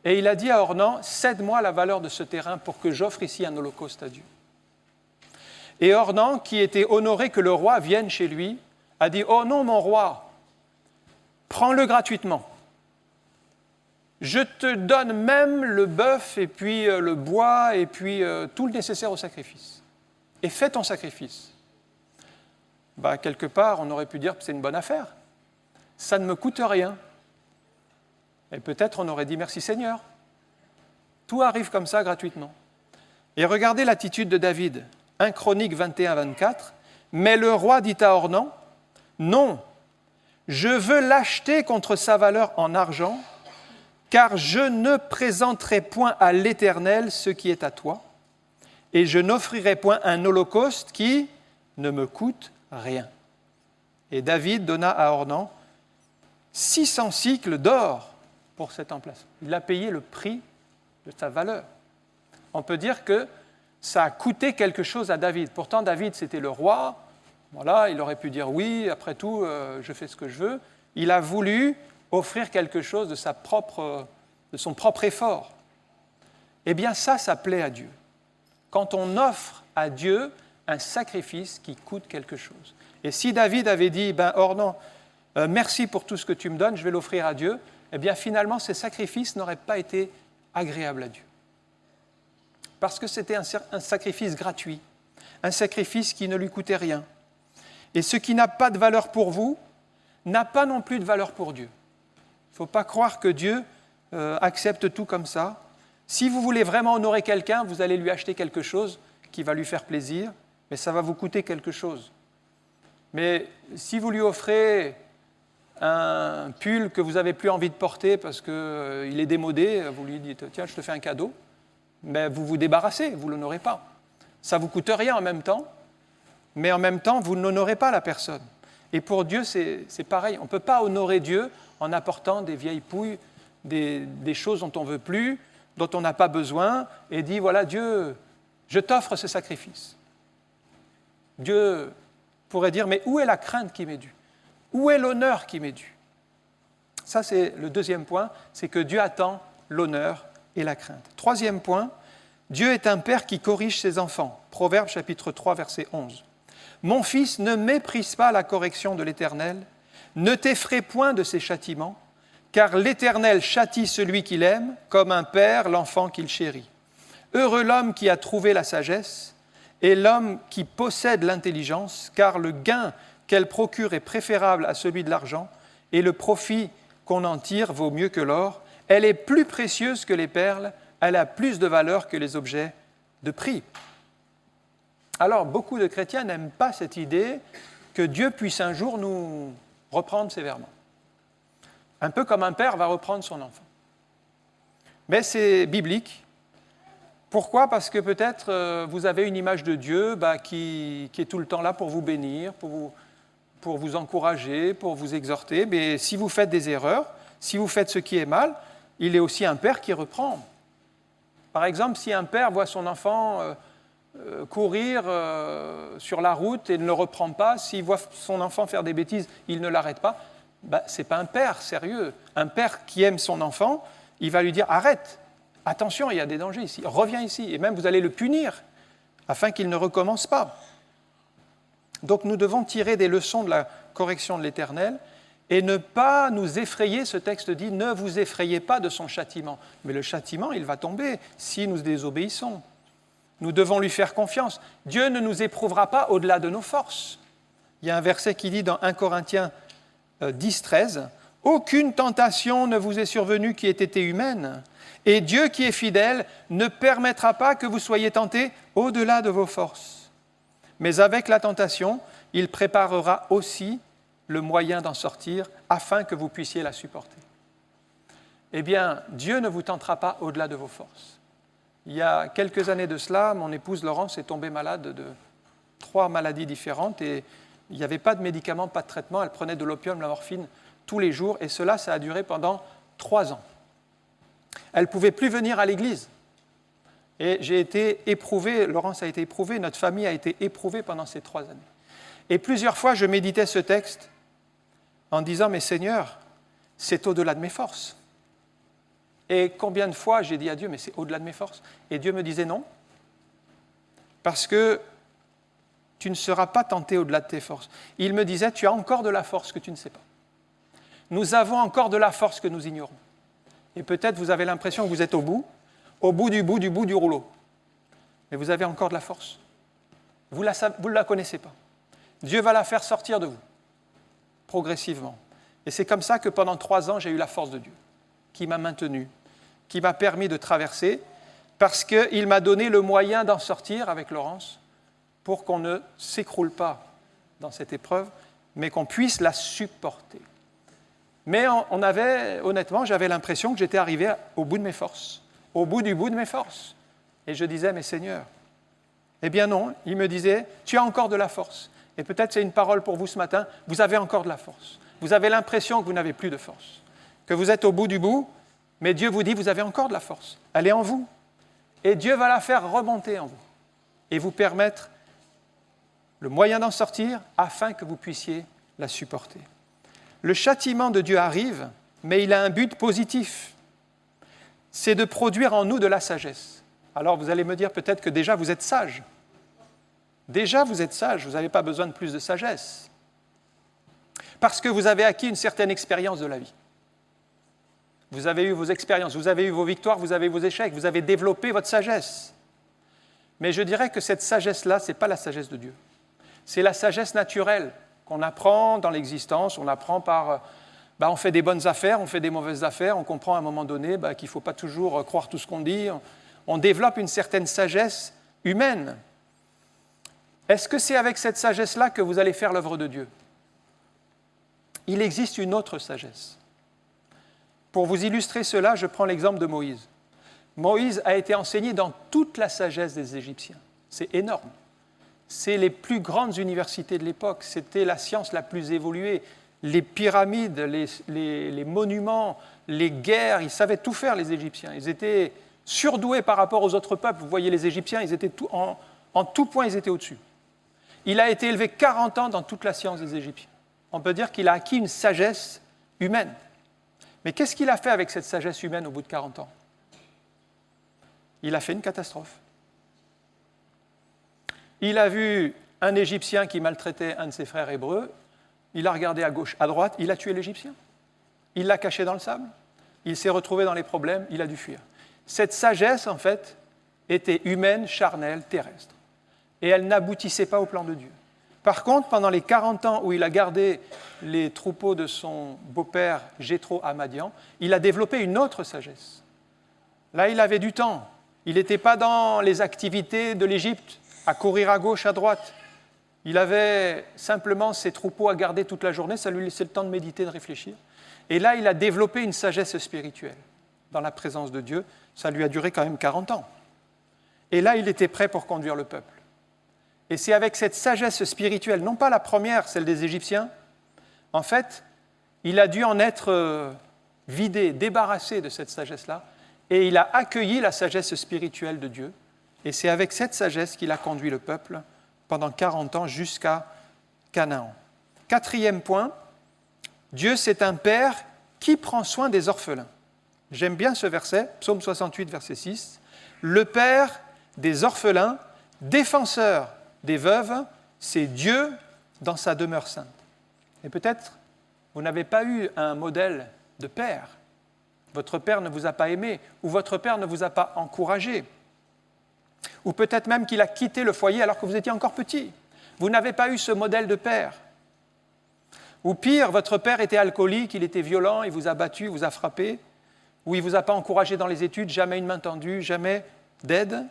Speaker 3: et il a dit à Ornan, « Cède-moi la valeur de ce terrain pour que j'offre ici un holocauste à Dieu. » Et Ornan, qui était honoré que le roi vienne chez lui, a dit, « Oh non, mon roi, prends-le gratuitement. Je te donne même le bœuf et puis le bois et puis tout le nécessaire au sacrifice. Et fais ton sacrifice. » Quelque part, on aurait pu dire que c'est une bonne affaire. Ça ne me coûte rien. Et peut-être on aurait dit merci Seigneur. Tout arrive comme ça gratuitement. Et regardez l'attitude de David. 1 Chronique 21-24. Mais le roi dit à Ornan, « Non, je veux l'acheter contre sa valeur en argent, car je ne présenterai point à l'Éternel ce qui est à toi, et je n'offrirai point un holocauste qui ne me coûte rien. » Et David donna à Ornan 600 cycles d'or pour cet emplacement. Il a payé le prix de sa valeur. On peut dire que ça a coûté quelque chose à David. Pourtant, David, c'était le roi. Voilà, il aurait pu dire oui, après tout, je fais ce que je veux. Il a voulu offrir quelque chose de son propre effort. Eh bien, ça plaît à Dieu. Quand on offre à Dieu un sacrifice qui coûte quelque chose. Et si David avait dit, Ornan, merci pour tout ce que tu me donnes, je vais l'offrir à Dieu, eh bien, finalement, ces sacrifices n'auraient pas été agréables à Dieu. Parce que c'était un sacrifice gratuit, un sacrifice qui ne lui coûtait rien. Et ce qui n'a pas de valeur pour vous, n'a pas non plus de valeur pour Dieu. Il ne faut pas croire que Dieu accepte tout comme ça. Si vous voulez vraiment honorer quelqu'un, vous allez lui acheter quelque chose qui va lui faire plaisir, mais ça va vous coûter quelque chose. Mais si vous lui offrez un pull que vous n'avez plus envie de porter parce qu'il est démodé, vous lui dites « Tiens, je te fais un cadeau », mais vous vous débarrassez, vous ne l'honorez pas. Ça ne vous coûte rien en même temps, mais en même temps, vous n'honorez pas la personne. Et pour Dieu, c'est pareil. On ne peut pas honorer Dieu en apportant des vieilles pouilles, des choses dont on ne veut plus, dont on n'a pas besoin et dit, voilà, Dieu, je t'offre ce sacrifice. Dieu pourrait dire, mais où est la crainte qui m'est due? Où est l'honneur qui m'est dû? Ça, c'est le deuxième point, c'est que Dieu attend l'honneur et la crainte. Troisième point, Dieu est un père qui corrige ses enfants. Proverbes chapitre 3, verset 11. « Mon fils, ne méprise pas la correction de l'Éternel, ne t'effraie point de ses châtiments, car l'Éternel châtie celui qu'il aime, comme un père l'enfant qu'il chérit. Heureux l'homme qui a trouvé la sagesse, et l'homme qui possède l'intelligence, car le gain qu'elle procure est préférable à celui de l'argent, et le profit qu'on en tire vaut mieux que l'or. Elle est plus précieuse que les perles, elle a plus de valeur que les objets de prix. » Alors, beaucoup de chrétiens n'aiment pas cette idée que Dieu puisse un jour nous reprendre sévèrement. Un peu comme un père va reprendre son enfant. Mais c'est biblique. Pourquoi? Parce que peut-être vous avez une image de Dieu qui est tout le temps là pour vous bénir, pour vous encourager, pour vous exhorter. Mais si vous faites des erreurs, si vous faites ce qui est mal, il est aussi un père qui reprend. Par exemple, si un père voit son enfant courir sur la route et ne le reprend pas, s'il voit son enfant faire des bêtises, il ne l'arrête pas, ce n'est pas un père sérieux. Un père qui aime son enfant, il va lui dire « Arrête, attention, il y a des dangers ici, reviens ici. » Et même vous allez le punir afin qu'il ne recommence pas. Donc nous devons tirer des leçons de la correction de l'Éternel et ne pas nous effrayer. Ce texte dit « Ne vous effrayez pas de son châtiment ». Mais le châtiment, il va tomber si nous désobéissons. Nous devons lui faire confiance. Dieu ne nous éprouvera pas au-delà de nos forces. Il y a un verset qui dit dans 1 Corinthiens 10, 13, « Aucune tentation ne vous est survenue qui ait été humaine, et Dieu qui est fidèle ne permettra pas que vous soyez tentés au-delà de vos forces. Mais avec la tentation, il préparera aussi le moyen d'en sortir afin que vous puissiez la supporter. » Eh bien, Dieu ne vous tentera pas au-delà de vos forces. Il y a quelques années de cela, mon épouse Laurence est tombée malade de 3 maladies différentes et il n'y avait pas de médicaments, pas de traitement. Elle prenait de l'opium, de la morphine tous les jours et cela, ça a duré pendant 3 ans. Elle ne pouvait plus venir à l'église. Et j'ai été éprouvé, Laurence a été éprouvée, notre famille a été éprouvée pendant ces 3 années. Et plusieurs fois, je méditais ce texte en disant « Mais Seigneur, c'est au-delà de mes forces. » Et combien de fois j'ai dit à Dieu, mais c'est au-delà de mes forces. Et Dieu me disait non, parce que tu ne seras pas tenté au-delà de tes forces. Il me disait, tu as encore de la force que tu ne sais pas. Nous avons encore de la force que nous ignorons. Et peut-être vous avez l'impression que vous êtes au bout du rouleau. Mais vous avez encore de la force. Vous ne la connaissez pas. Dieu va la faire sortir de vous, progressivement. Et c'est comme ça que pendant 3 ans, j'ai eu la force de Dieu, qui m'a maintenu, qui m'a permis de traverser, parce qu'il m'a donné le moyen d'en sortir avec Laurence, pour qu'on ne s'écroule pas dans cette épreuve, mais qu'on puisse la supporter. Mais honnêtement, j'avais l'impression que j'étais arrivé au bout de mes forces, au bout de mes forces. Et je disais, mais Seigneur, eh bien non, il me disait, tu as encore de la force. Et peut-être c'est une parole pour vous ce matin, vous avez encore de la force. Vous avez l'impression que vous n'avez plus de force, que vous êtes au bout du bout, mais Dieu vous dit, vous avez encore de la force. Elle est en vous. Et Dieu va la faire remonter en vous et vous permettre le moyen d'en sortir afin que vous puissiez la supporter. Le châtiment de Dieu arrive, mais il a un but positif. C'est de produire en nous de la sagesse. Alors vous allez me dire peut-être que déjà vous êtes sage. Déjà vous êtes sage, vous n'avez pas besoin de plus de sagesse. Parce que vous avez acquis une certaine expérience de la vie. Vous avez eu vos expériences, vous avez eu vos victoires, vous avez eu vos échecs, vous avez développé votre sagesse. Mais je dirais que cette sagesse-là, ce n'est pas la sagesse de Dieu. C'est la sagesse naturelle qu'on apprend dans l'existence, on apprend par... on fait des bonnes affaires, on fait des mauvaises affaires, on comprend à un moment donné qu'il ne faut pas toujours croire tout ce qu'on dit. On développe une certaine sagesse humaine. Est-ce que c'est avec cette sagesse-là que vous allez faire l'œuvre de Dieu? Il existe une autre sagesse. Pour vous illustrer cela, je prends l'exemple de Moïse. Moïse a été enseigné dans toute la sagesse des Égyptiens. C'est énorme. C'est les plus grandes universités de l'époque. C'était la science la plus évoluée. Les pyramides, les monuments, les guerres, ils savaient tout faire, les Égyptiens. Ils étaient surdoué par rapport aux autres peuples. Vous voyez les Égyptiens, ils étaient en tout point, ils étaient au-dessus. Il a été élevé 40 ans dans toute la science des Égyptiens. On peut dire qu'il a acquis une sagesse humaine. Mais qu'est-ce qu'il a fait avec cette sagesse humaine au bout de 40 ans? Il a fait une catastrophe. Il a vu un Égyptien qui maltraitait un de ses frères hébreux, il a regardé à gauche, à droite, il a tué l'Égyptien. Il l'a caché dans le sable, il s'est retrouvé dans les problèmes, il a dû fuir. Cette sagesse, en fait, était humaine, charnelle, terrestre. Et elle n'aboutissait pas au plan de Dieu. Par contre, pendant les 40 ans où il a gardé les troupeaux de son beau-père Jéthro à Madian, il a développé une autre sagesse. Là, il avait du temps. Il n'était pas dans les activités de l'Égypte, à courir à gauche, à droite. Il avait simplement ses troupeaux à garder toute la journée, ça lui laissait le temps de méditer, de réfléchir. Et là, il a développé une sagesse spirituelle dans la présence de Dieu. Ça lui a duré quand même 40 ans. Et là, il était prêt pour conduire le peuple. Et c'est avec cette sagesse spirituelle, non pas la première, celle des Égyptiens, en fait, il a dû en être vidé, débarrassé de cette sagesse-là, et il a accueilli la sagesse spirituelle de Dieu. Et c'est avec cette sagesse qu'il a conduit le peuple pendant 40 ans jusqu'à Canaan. 4e point, Dieu c'est un Père qui prend soin des orphelins. J'aime bien ce verset, Psaume 68, verset 6. Le Père des orphelins, défenseur des veuves, c'est Dieu dans sa demeure sainte. Et peut-être, vous n'avez pas eu un modèle de père. Votre père ne vous a pas aimé, ou votre père ne vous a pas encouragé. Ou peut-être même qu'il a quitté le foyer alors que vous étiez encore petit. Vous n'avez pas eu ce modèle de père. Ou pire, votre père était alcoolique, il était violent, il vous a battu, vous a frappé, ou il ne vous a pas encouragé dans les études, jamais une main tendue, jamais d'aide.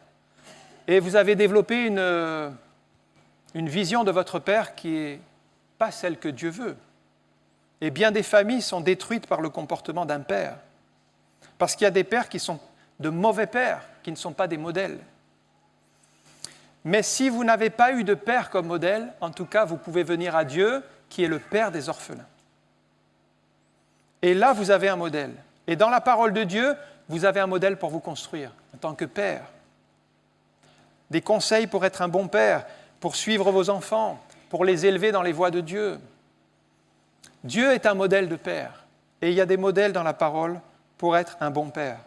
Speaker 3: Et vous avez développé une vision de votre père qui n'est pas celle que Dieu veut. Et bien des familles sont détruites par le comportement d'un père. Parce qu'il y a des pères qui sont de mauvais pères, qui ne sont pas des modèles. Mais si vous n'avez pas eu de père comme modèle, en tout cas, vous pouvez venir à Dieu, qui est le Père des orphelins. Et là, vous avez un modèle. Et dans la parole de Dieu, vous avez un modèle pour vous construire, en tant que père. Des conseils pour être un bon père, pour suivre vos enfants, pour les élever dans les voies de Dieu. Dieu est un modèle de père. Et il y a des modèles dans la parole pour être un bon père.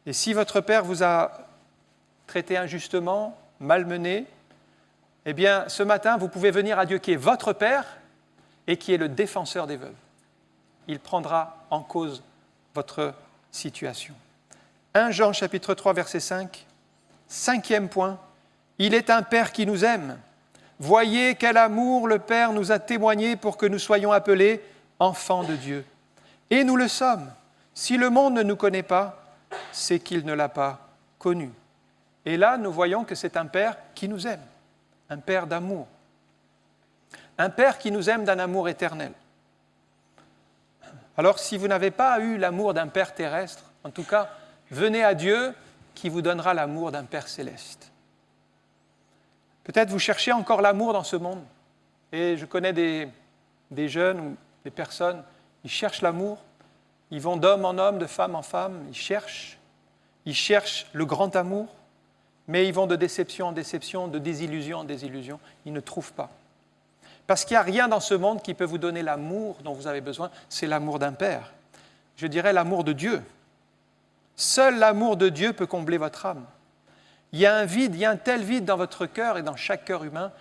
Speaker 3: Et si votre père vous a traité injustement, malmené, eh bien, ce matin, vous pouvez venir à Dieu qui est votre Père et qui est le défenseur des veuves. Il prendra en cause votre situation. 1 Jean chapitre 3, verset 5, 5e point, il est un Père qui nous aime. Voyez quel amour le Père nous a témoigné pour que nous soyons appelés enfants de Dieu. Et nous le sommes. Si le monde ne nous connaît pas, c'est qu'il ne l'a pas connu. Et là, nous voyons que c'est un Père qui nous aime, un Père d'amour, un Père qui nous aime d'un amour éternel. Alors, si vous n'avez pas eu l'amour d'un Père terrestre, en tout cas, venez à Dieu qui vous donnera l'amour d'un Père céleste. Peut-être vous cherchez encore l'amour dans ce monde. Et je connais des jeunes ou des personnes, ils cherchent l'amour, ils vont d'homme en homme, de femme en femme, ils cherchent le grand amour, mais ils vont de déception en déception, de désillusion en désillusion, ils ne trouvent pas. Parce qu'il n'y a rien dans ce monde qui peut vous donner l'amour dont vous avez besoin, c'est l'amour d'un Père. Je dirais l'amour de Dieu. Seul l'amour de Dieu peut combler votre âme. Il y a un vide, il y a un tel vide dans votre cœur et dans chaque cœur humain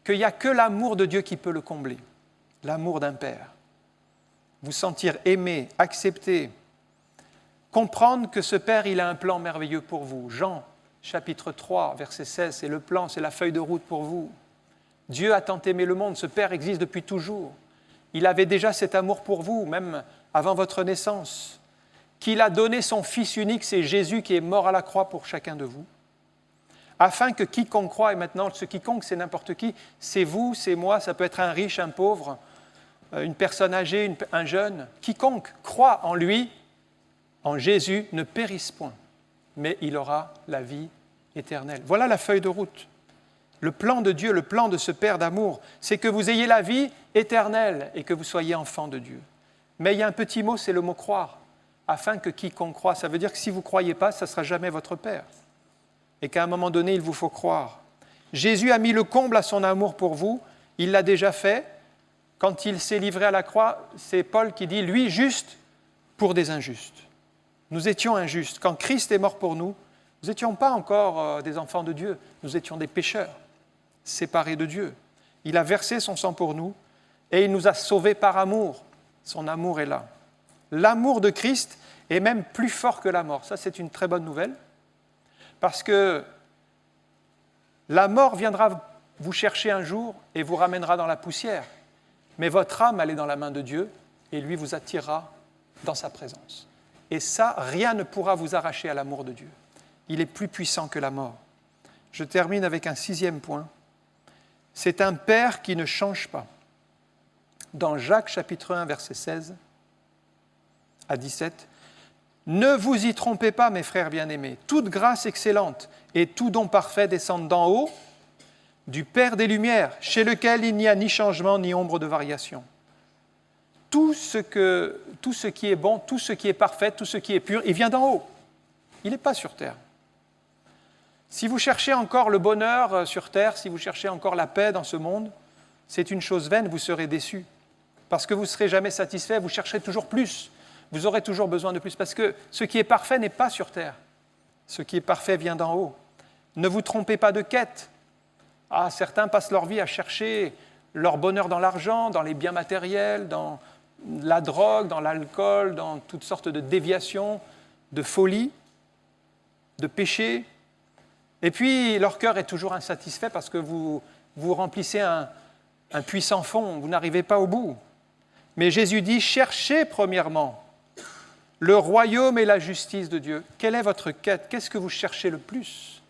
Speaker 3: qu'il n'y a que l'amour de Dieu qui peut le combler. L'amour d'un Père. Vous sentir aimé, accepté, comprendre que ce Père, il a un plan merveilleux pour vous. Jean, chapitre 3, verset 16, c'est le plan, c'est la feuille de route pour vous. Dieu a tant aimé le monde, ce Père existe depuis toujours. Il avait déjà cet amour pour vous, même avant votre naissance. Qu'il a donné son Fils unique, c'est Jésus qui est mort à la croix pour chacun de vous, afin que quiconque croit, et maintenant ce quiconque c'est n'importe qui, c'est vous, c'est moi, ça peut être un riche, un pauvre, une personne âgée, un jeune, quiconque croit en lui, en Jésus, ne périsse point, mais il aura la vie éternelle. Voilà la feuille de route. Le plan de Dieu, le plan de ce Père d'amour, c'est que vous ayez la vie éternelle et que vous soyez enfants de Dieu. Mais il y a un petit mot, c'est le mot « croire ». afin que quiconque croit. Ça veut dire que si vous ne croyez pas, ça ne sera jamais votre Père. Et qu'à un moment donné, il vous faut croire. Jésus a mis le comble à son amour pour vous. Il l'a déjà fait. Quand il s'est livré à la croix, c'est Paul qui dit, lui, juste pour des injustes. Nous étions injustes. Quand Christ est mort pour nous, nous n'étions pas encore des enfants de Dieu. Nous étions des pécheurs, séparés de Dieu. Il a versé son sang pour nous et il nous a sauvés par amour. Son amour est là. L'amour de Christ est même plus fort que la mort. Ça, c'est une très bonne nouvelle. Parce que la mort viendra vous chercher un jour et vous ramènera dans la poussière. Mais votre âme, elle est dans la main de Dieu et lui vous attirera dans sa présence. Et ça, rien ne pourra vous arracher à l'amour de Dieu. Il est plus puissant que la mort. Je termine avec un 6e point. C'est un Père qui ne change pas. Dans Jacques chapitre 1, versets 16 à 17, « Ne vous y trompez pas, mes frères bien-aimés. Toute grâce excellente et tout don parfait descendent d'en haut, du Père des Lumières, chez lequel il n'y a ni changement ni ombre de variation. » Tout ce qui est bon, tout ce qui est parfait, tout ce qui est pur, il vient d'en haut. Il n'est pas sur terre. Si vous cherchez encore le bonheur sur terre, si vous cherchez encore la paix dans ce monde, c'est une chose vaine, vous serez déçus. Parce que vous ne serez jamais satisfait, vous chercherez toujours plus. Vous aurez toujours besoin de plus. Parce que ce qui est parfait n'est pas sur terre. Ce qui est parfait vient d'en haut. Ne vous trompez pas de quête. Certains passent leur vie à chercher leur bonheur dans l'argent, dans les biens matériels, dans la drogue, dans l'alcool, dans toutes sortes de déviations, de folies, de péchés. Et puis, leur cœur est toujours insatisfait parce que vous remplissez un puissant fond, vous n'arrivez pas au bout. Mais Jésus dit, cherchez premièrement le royaume et la justice de Dieu. Quelle est votre quête? Qu'est-ce que vous cherchez le plus?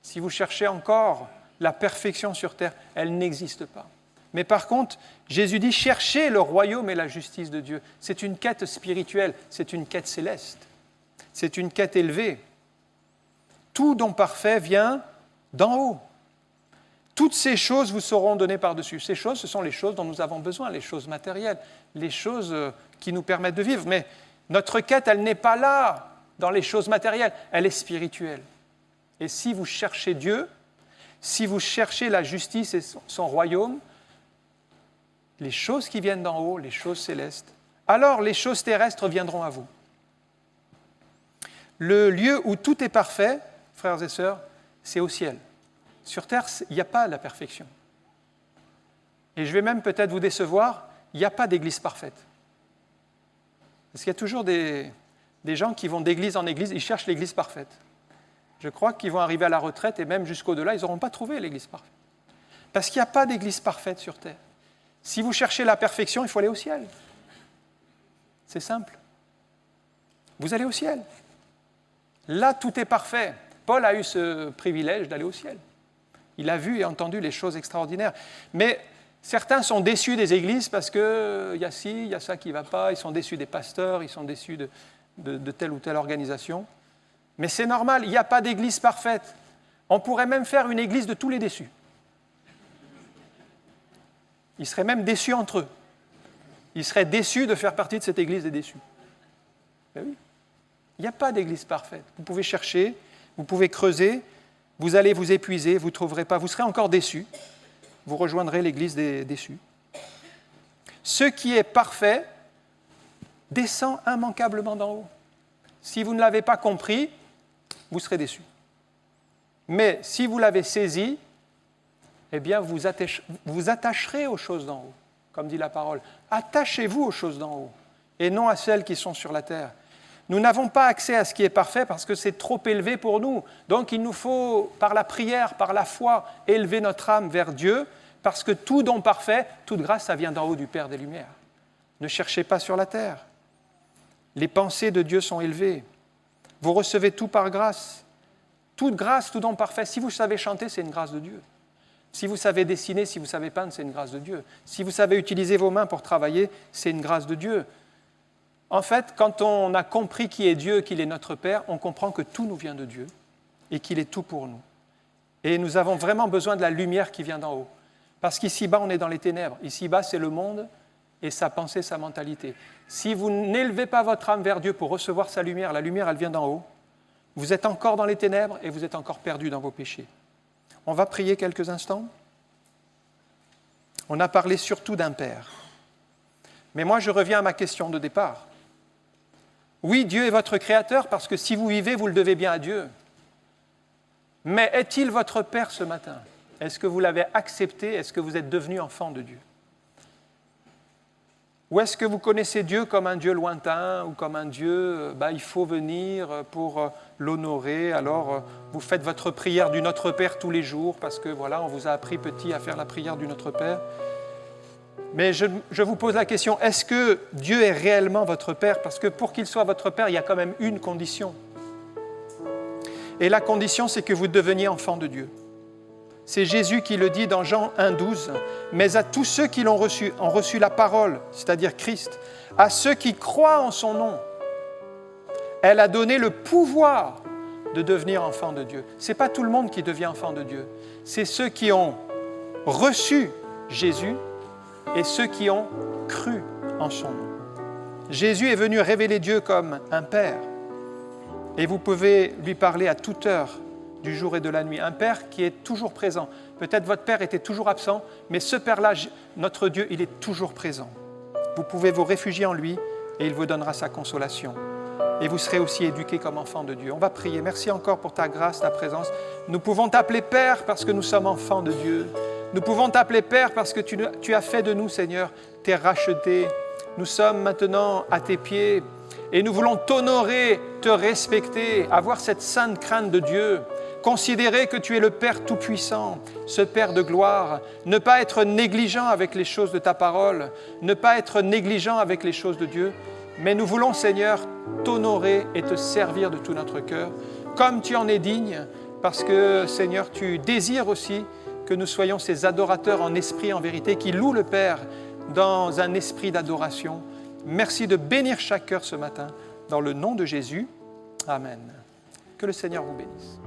Speaker 3: Si vous cherchez encore la perfection sur terre, elle n'existe pas. Mais par contre, Jésus dit, cherchez le royaume et la justice de Dieu. C'est une quête spirituelle, c'est une quête céleste, c'est une quête élevée. Tout don parfait vient d'en haut. Toutes ces choses vous seront données par-dessus. Ces choses, ce sont les choses dont nous avons besoin, les choses matérielles, les choses qui nous permettent de vivre. Mais notre quête, elle n'est pas là, dans les choses matérielles, elle est spirituelle. Et si vous cherchez Dieu, si vous cherchez la justice et son royaume, les choses qui viennent d'en haut, les choses célestes, alors les choses terrestres viendront à vous. Le lieu où tout est parfait, frères et sœurs, c'est au ciel. Sur terre, il n'y a pas la perfection. Et je vais même peut-être vous décevoir, il n'y a pas d'église parfaite. Parce qu'il y a toujours des gens qui vont d'église en église, ils cherchent l'église parfaite. Je crois qu'ils vont arriver à la retraite et même jusqu'au-delà, ils n'auront pas trouvé l'église parfaite. Parce qu'il n'y a pas d'église parfaite sur terre. Si vous cherchez la perfection, il faut aller au ciel. C'est simple. Vous allez au ciel. Là, tout est parfait. Paul a eu ce privilège d'aller au ciel. Il a vu et entendu les choses extraordinaires. Mais certains sont déçus des églises parce qu'il y a ci, il y a ça qui ne va pas. Ils sont déçus des pasteurs, ils sont déçus de telle ou telle organisation. Mais c'est normal, il n'y a pas d'église parfaite. On pourrait même faire une église de tous les déçus. Ils seraient même déçus entre eux. Ils seraient déçus de faire partie de cette église des déçus. Ben oui. Il n'y a pas d'église parfaite. Vous pouvez chercher, vous pouvez creuser, vous allez vous épuiser, vous ne trouverez pas, vous serez encore déçus. Vous rejoindrez l'église des déçus. Ce qui est parfait descend immanquablement d'en haut. Si vous ne l'avez pas compris, vous serez déçus. Mais si vous l'avez saisi, eh bien, vous vous attacherez aux choses d'en haut, comme dit la parole. Attachez-vous aux choses d'en haut, et non à celles qui sont sur la terre. Nous n'avons pas accès à ce qui est parfait parce que c'est trop élevé pour nous. Donc, il nous faut, par la prière, par la foi, élever notre âme vers Dieu, parce que tout don parfait, toute grâce, ça vient d'en haut du Père des Lumières. Ne cherchez pas sur la terre. Les pensées de Dieu sont élevées. Vous recevez tout par grâce. Toute grâce, tout don parfait. Si vous savez chanter, c'est une grâce de Dieu. Si vous savez dessiner, si vous savez peindre, c'est une grâce de Dieu. Si vous savez utiliser vos mains pour travailler, c'est une grâce de Dieu. En fait, quand on a compris qui est Dieu, qu'il est notre Père, on comprend que tout nous vient de Dieu et qu'il est tout pour nous. Et nous avons vraiment besoin de la lumière qui vient d'en haut. Parce qu'ici-bas, on est dans les ténèbres. Ici-bas, c'est le monde et sa pensée, sa mentalité. Si vous n'élevez pas votre âme vers Dieu pour recevoir sa lumière, la lumière, elle vient d'en haut, vous êtes encore dans les ténèbres et vous êtes encore perdu dans vos péchés. On va prier quelques instants. On a parlé surtout d'un Père. Mais moi, je reviens à ma question de départ. Oui, Dieu est votre Créateur parce que si vous vivez, vous le devez bien à Dieu. Mais est-il votre Père ce matin? Est-ce que vous l'avez accepté? Est-ce que vous êtes devenu enfant de Dieu? Ou est-ce que vous connaissez Dieu comme un Dieu lointain ou comme un Dieu, il faut venir pour l'honorer, alors vous faites votre prière du Notre Père tous les jours parce que voilà, on vous a appris petit à faire la prière du Notre Père. Mais je vous pose la question, est-ce que Dieu est réellement votre Père? Parce que pour qu'il soit votre Père, il y a quand même une condition. Et la condition, c'est que vous deveniez enfant de Dieu. C'est Jésus qui le dit dans Jean 1,12. « Mais à tous ceux qui ont reçu la parole, c'est-à-dire Christ, à ceux qui croient en son nom, elle a donné le pouvoir de devenir enfant de Dieu. » Ce n'est pas tout le monde qui devient enfant de Dieu. C'est ceux qui ont reçu Jésus et ceux qui ont cru en son nom. Jésus est venu révéler Dieu comme un Père. Et vous pouvez lui parler à toute heure du jour et de la nuit. Un Père qui est toujours présent. Peut-être votre Père était toujours absent, mais ce Père-là, notre Dieu, il est toujours présent. Vous pouvez vous réfugier en lui et il vous donnera sa consolation. Et vous serez aussi éduqués comme enfants de Dieu. On va prier. Merci encore pour ta grâce, ta présence. Nous pouvons t'appeler Père parce que nous sommes enfants de Dieu. Nous pouvons t'appeler Père parce que tu as fait de nous, Seigneur, tes rachetés. Nous sommes maintenant à tes pieds et nous voulons t'honorer, te respecter, avoir cette sainte crainte de Dieu. Considérer que tu es le Père Tout-Puissant, ce Père de gloire, ne pas être négligent avec les choses de ta parole, ne pas être négligent avec les choses de Dieu, mais nous voulons, Seigneur, t'honorer et te servir de tout notre cœur, comme tu en es digne, parce que, Seigneur, tu désires aussi que nous soyons ces adorateurs en esprit et en vérité, qui louent le Père dans un esprit d'adoration. Merci de bénir chaque cœur ce matin, dans le nom de Jésus. Amen. Que le Seigneur vous bénisse.